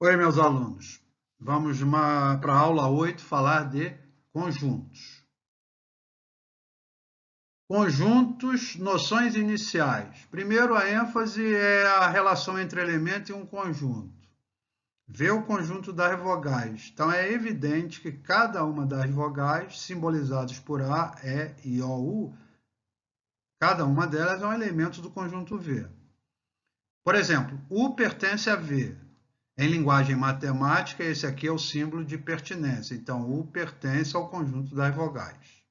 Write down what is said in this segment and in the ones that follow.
Oi, meus alunos. Vamos para a aula 8 falar de conjuntos. Conjuntos, noções iniciais. Primeiro, a ênfase é a relação entre elemento e um conjunto. Vê o conjunto das vogais. Então, é evidente que cada uma das vogais, simbolizadas por A, E, I, O, U, cada uma delas é um elemento do conjunto V. Por exemplo, U pertence a V. Em linguagem matemática, esse aqui é o símbolo de pertinência. Então, U pertence ao conjunto das vogais.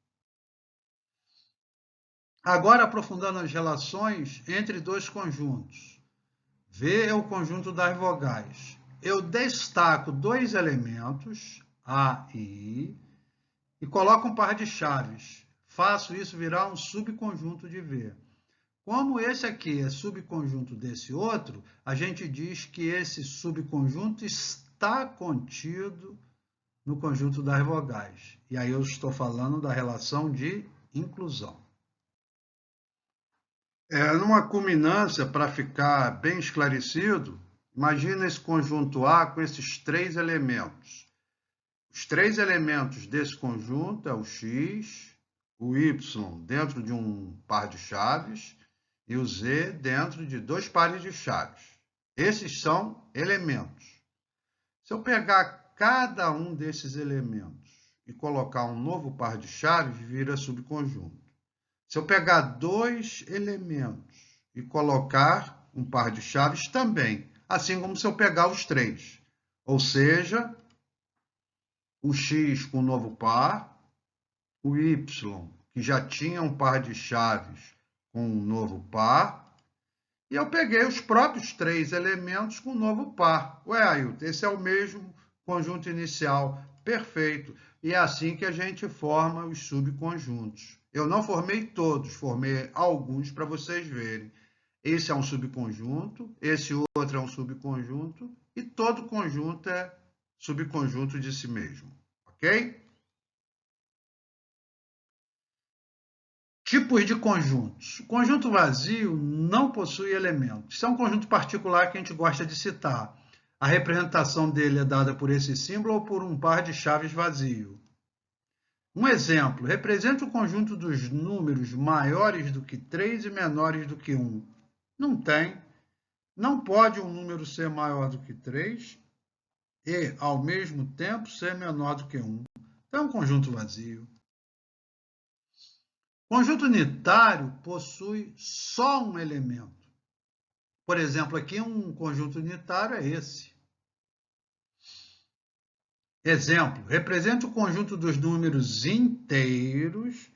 Agora, aprofundando as relações entre dois conjuntos. V é o conjunto das vogais. Eu destaco dois elementos, A e I, e coloco um par de chaves. Faço isso virar um subconjunto de V. Como esse aqui é subconjunto desse outro, a gente diz que esse subconjunto está contido no conjunto das vogais. E aí eu estou falando da relação de inclusão. Numa culminância, para ficar bem esclarecido, imagina esse conjunto A com esses três elementos. Os três elementos desse conjunto é o X, o Y dentro de um par de chaves e o Z dentro de dois pares de chaves. Esses são elementos. Se eu pegar cada um desses elementos e colocar um novo par de chaves, vira subconjunto. Se eu pegar dois elementos e colocar um par de chaves, também. Assim como se eu pegar os três. Ou seja, o X com um novo par, o Y, que já tinha um par de chaves com um novo par, e eu peguei os próprios três elementos com um novo par. Ué, Ailton, esse é o mesmo conjunto inicial. Perfeito. E é assim que a gente forma os subconjuntos. Eu não formei todos, formei alguns para vocês verem. Esse é um subconjunto, esse outro é um subconjunto, e todo conjunto é subconjunto de si mesmo. Ok? Tipos de conjuntos. O conjunto vazio não possui elementos. Isso é um conjunto particular que a gente gosta de citar. A representação dele é dada por esse símbolo ou por um par de chaves vazio. Um exemplo, representa o conjunto dos números maiores do que 3 e menores do que 1. Não tem. Não pode um número ser maior do que 3 e, ao mesmo tempo, ser menor do que 1. Então, é um conjunto vazio. Conjunto unitário possui só um elemento. Por exemplo, aqui um conjunto unitário é esse. Exemplo, representa o conjunto dos números inteiros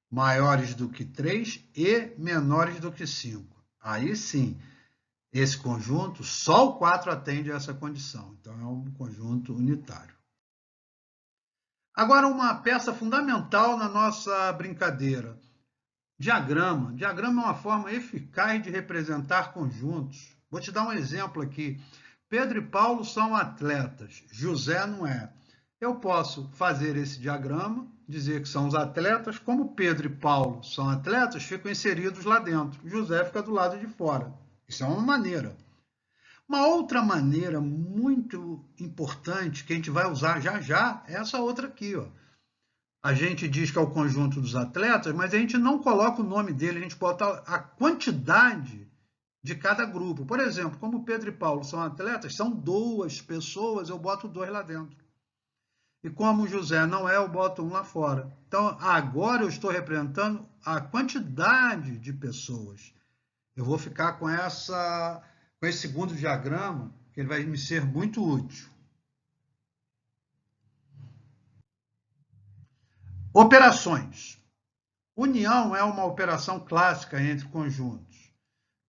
maiores do que 3 e menores do que 5. Aí sim, esse conjunto, só o 4 atende a essa condição. Então, é um conjunto unitário. Agora, uma peça fundamental na nossa brincadeira. Diagrama. Diagrama é uma forma eficaz de representar conjuntos. Vou te dar um exemplo aqui. Pedro e Paulo são atletas, José não é. Eu posso fazer esse diagrama, dizer que são os atletas, como Pedro e Paulo são atletas, ficam inseridos lá dentro. José fica do lado de fora. Isso é uma maneira. Uma outra maneira muito importante que a gente vai usar já já é essa outra aqui, ó. A gente diz que é o conjunto dos atletas, mas a gente não coloca o nome dele, a gente bota a quantidade de cada grupo. Por exemplo, como Pedro e Paulo são atletas, são 2 pessoas, eu boto 2 lá dentro. E como José não é, eu boto 1 lá fora. Então, agora eu estou representando a quantidade de pessoas. Eu vou ficar com esse segundo diagrama, que ele vai me ser muito útil. Operações. União é uma operação clássica entre conjuntos.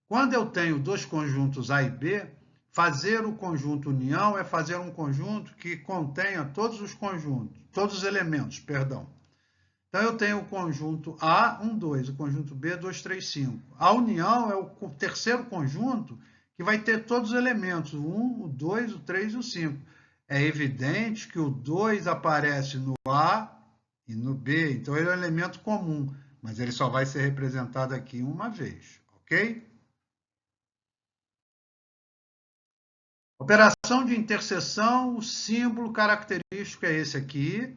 Quando eu tenho dois conjuntos A e B, fazer o conjunto união é fazer um conjunto que contenha todos os conjuntos, todos os elementos, perdão. Então, eu tenho o conjunto A, 1, 2, o conjunto B, 2, 3, 5. A união é o terceiro conjunto que vai ter todos os elementos, o 1, o 2, o 3 e o 5. É evidente que o 2 aparece no A e no B, então ele é um elemento comum, mas ele só vai ser representado aqui uma vez, ok? Operação de interseção, o símbolo característico é esse aqui.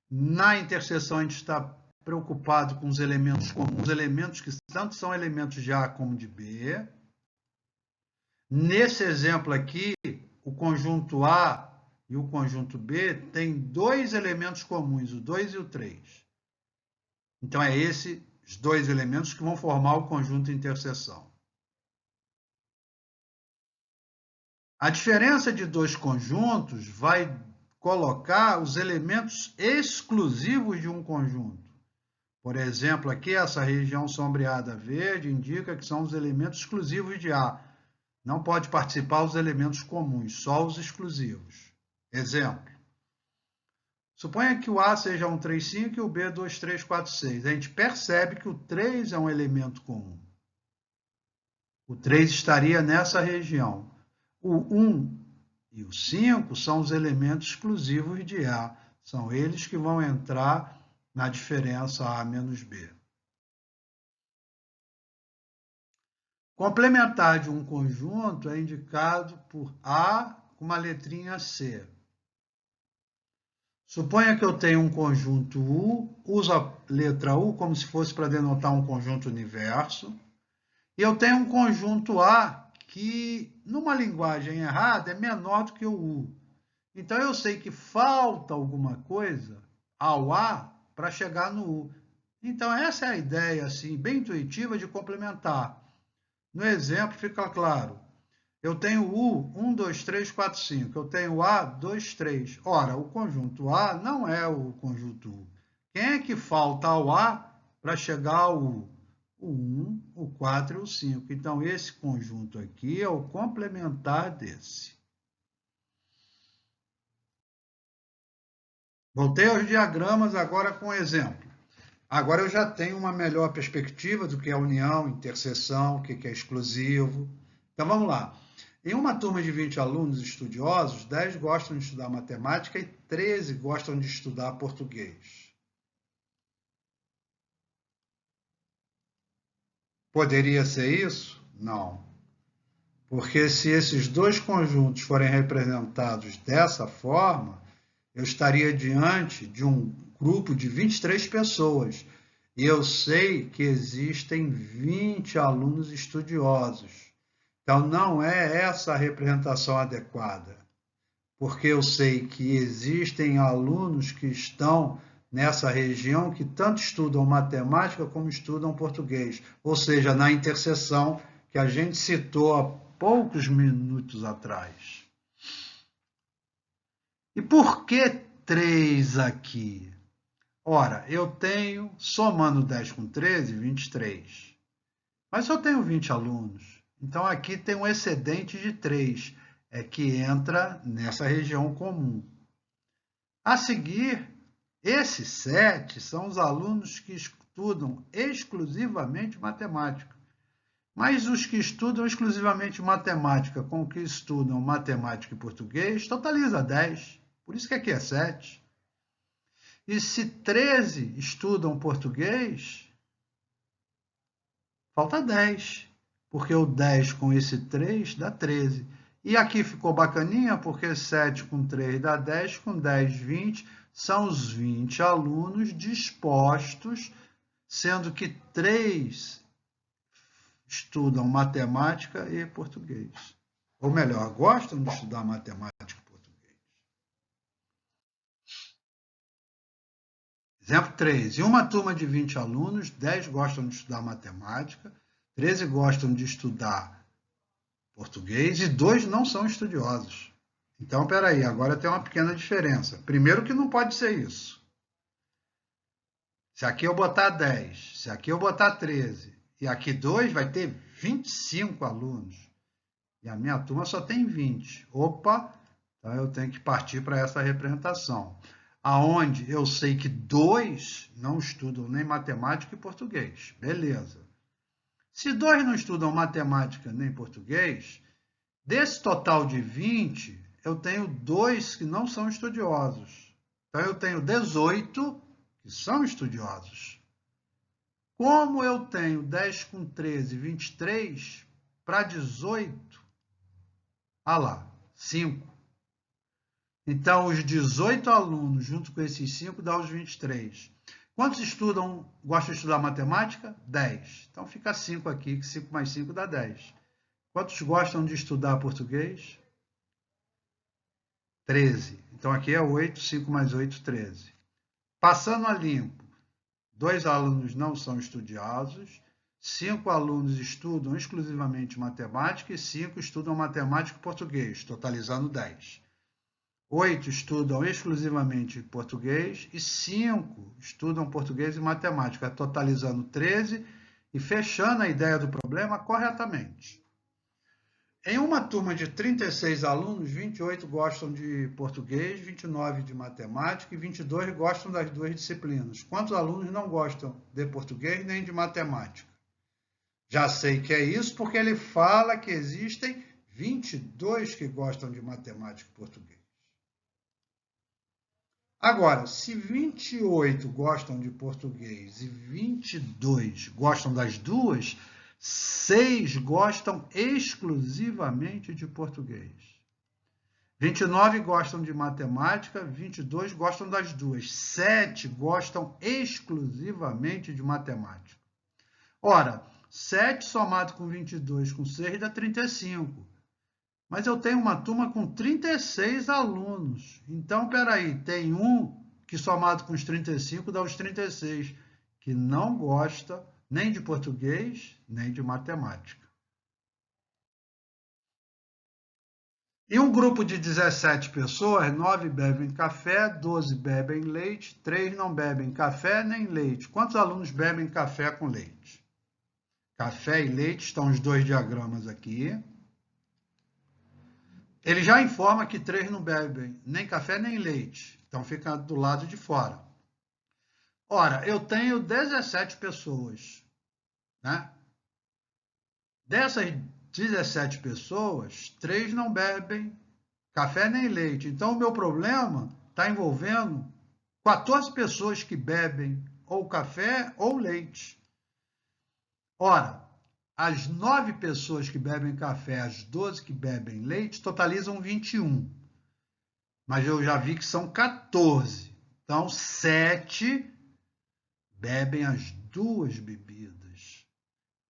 Na interseção, a gente está preocupado com os elementos comuns, elementos que tanto são elementos de A como de B. Nesse exemplo aqui, o conjunto A e o conjunto B têm dois elementos comuns, o 2 e o 3. Então, é esses dois elementos que vão formar o conjunto de interseção. A diferença de dois conjuntos vai colocar os elementos exclusivos de um conjunto. Por exemplo, aqui essa região sombreada verde indica que são os elementos exclusivos de A. Não pode participar os elementos comuns, só os exclusivos. Exemplo. Suponha que o A seja 1, 3, 5 e o B 2, 3, 4, 6. A gente percebe que o 3 é um elemento comum. O 3 estaria nessa região. O 1 e o 5 são os elementos exclusivos de A. São eles que vão entrar na diferença A menos B. Complementar de um conjunto é indicado por A com uma letrinha C. Suponha que eu tenho um conjunto U, uso a letra U como se fosse para denotar um conjunto universo, e eu tenho um conjunto A que, numa linguagem errada, é menor do que o U. Então, eu sei que falta alguma coisa ao A para chegar no U. Então, essa é a ideia assim, bem intuitiva de complementar. No exemplo, fica claro. Eu tenho U, 1, 2, 3, 4, 5. Eu tenho A, 2, 3. Ora, o conjunto A não é o conjunto U. Quem é que falta ao A para chegar ao U? O 1, o 4 e o 5. Então, esse conjunto aqui é o complementar desse. Voltei aos diagramas agora com exemplo. Agora eu já tenho uma melhor perspectiva do que é união, interseção, o que é exclusivo. Então, vamos lá. Em uma turma de 20 alunos estudiosos, 10 gostam de estudar matemática e 13 gostam de estudar português. Poderia ser isso? Não. Porque se esses dois conjuntos forem representados dessa forma, eu estaria diante de um grupo de 23 pessoas. E eu sei que existem 20 alunos estudiosos. Então, não é essa a representação adequada, porque eu sei que existem alunos que estão nessa região que tanto estudam matemática como estudam português, ou seja, na interseção que a gente citou há poucos minutos atrás. E por que 3 aqui? Ora, eu tenho, somando 10 com 13, 23. Mas eu tenho 20 alunos. Então, aqui tem um excedente de 3, que entra nessa região comum. A seguir, esses 7 são os alunos que estudam exclusivamente matemática. Mas os que estudam exclusivamente matemática com os que estudam matemática e português, totaliza 10. Por isso que aqui é 7. E se 13 estudam português, falta 10. Porque o 10 com esse 3 dá 13. E aqui ficou bacaninha, porque 7 com 3 dá 10, com 10, 20. São os 20 alunos dispostos, sendo que 3 estudam matemática e português. Ou melhor, gostam de estudar matemática e português. Exemplo 3. Em uma turma de 20 alunos, 10 gostam de estudar matemática, 13 gostam de estudar português e 2 não são estudiosos. Então, espera aí, agora tem uma pequena diferença. Primeiro que não pode ser isso. Se aqui eu botar 10, se aqui eu botar 13 e aqui 2, vai ter 25 alunos. E a minha turma só tem 20. Opa, então eu tenho que partir para essa representação. Aonde eu sei que 2 não estudam nem matemática e português. Beleza. Se 2 não estudam matemática nem português, desse total de 20, eu tenho 2 que não são estudiosos. Então, eu tenho 18 que são estudiosos. Como eu tenho 10 com 13, 23, para 18, Ah lá, 5. Então, os 18 alunos, junto com esses 5, dá os 23. Quantos gostam de estudar matemática? 10. Então, fica 5 aqui, que 5 mais 5 dá 10. Quantos gostam de estudar português? 13. Então, aqui é 8, 5 mais 8, 13. Passando a limpo, 2 alunos não são estudiosos, 5 alunos estudam exclusivamente matemática e 5 estudam matemática e português, totalizando 10. 8 estudam exclusivamente português e 5 estudam português e matemática, totalizando 13 e fechando a ideia do problema corretamente. Em uma turma de 36 alunos, 28 gostam de português, 29 de matemática e 22 gostam das duas disciplinas. Quantos alunos não gostam de português nem de matemática? Já sei que é isso porque ele fala que existem 22 que gostam de matemática e português. Agora, se 28 gostam de português e 22 gostam das duas, 6 gostam exclusivamente de português. 29 gostam de matemática, 22 gostam das duas. 7 gostam exclusivamente de matemática. Ora, 7 somado com 22 com 6 dá 35. Mas eu tenho uma turma com 36 alunos. Então, peraí, tem um que somado com os 35 dá os 36, que não gosta nem de português, nem de matemática. Em um grupo de 17 pessoas, 9 bebem café, 12 bebem leite, 3 não bebem café nem leite. Quantos alunos bebem café com leite? Café e leite, estão os dois diagramas aqui. Ele já informa que 3 não bebem nem café nem leite, então fica do lado de fora. Ora, eu tenho 17 pessoas, né? Dessas 17 pessoas, 3 não bebem café nem leite. Então, o meu problema está envolvendo 14 pessoas que bebem ou café ou leite. Ora, as 9 pessoas que bebem café, as 12 que bebem leite, totalizam 21. Mas eu já vi que são 14. Então, 7 bebem as duas bebidas.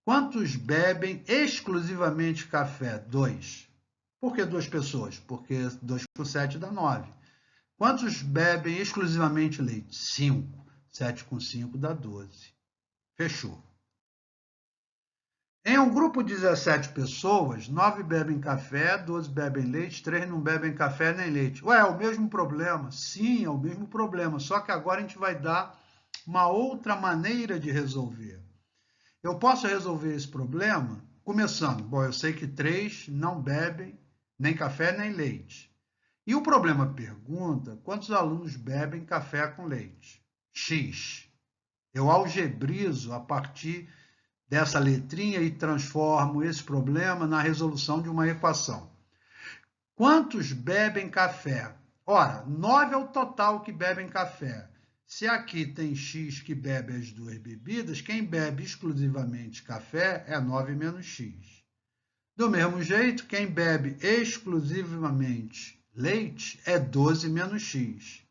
Quantos bebem exclusivamente café? 2. Por que 2 pessoas? Porque 2 por 7 dá 9. Quantos bebem exclusivamente leite? 5. 7 com 5 dá 12. Fechou. Em um grupo de 17 pessoas, 9 bebem café, 12 bebem leite, 3 não bebem café nem leite. Ué, é o mesmo problema? Sim, é o mesmo problema, só que agora a gente vai dar uma outra maneira de resolver. Eu posso resolver esse problema começando. Bom, eu sei que 3 não bebem nem café nem leite. E o problema pergunta quantos alunos bebem café com leite? X. Eu algebrizo a partir dessa letrinha e transformo esse problema na resolução de uma equação. Quantos bebem café? Ora, 9 é o total que bebem café. Se aqui tem X que bebe as duas bebidas, quem bebe exclusivamente café é 9 menos X. Do mesmo jeito, quem bebe exclusivamente leite é 12 menos X.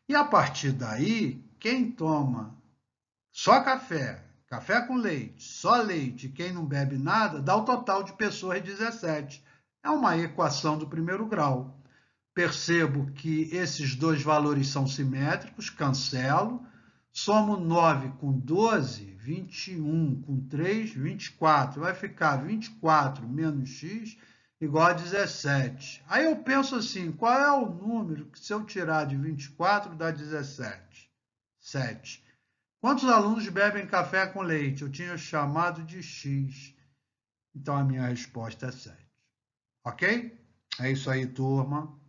E a partir daí, quem toma só café, café com leite, só leite, quem não bebe nada, dá o total de pessoas 17. É uma equação do primeiro grau. Percebo que esses dois valores são simétricos, cancelo, somo 9 com 12, 21 com 3, 24. Vai ficar 24 menos x igual a 17. Aí eu penso assim, qual é o número que se eu tirar de 24 dá 17? 7. Quantos alunos bebem café com leite? Eu tinha chamado de x. Então a minha resposta é 7. Ok? É isso aí, turma.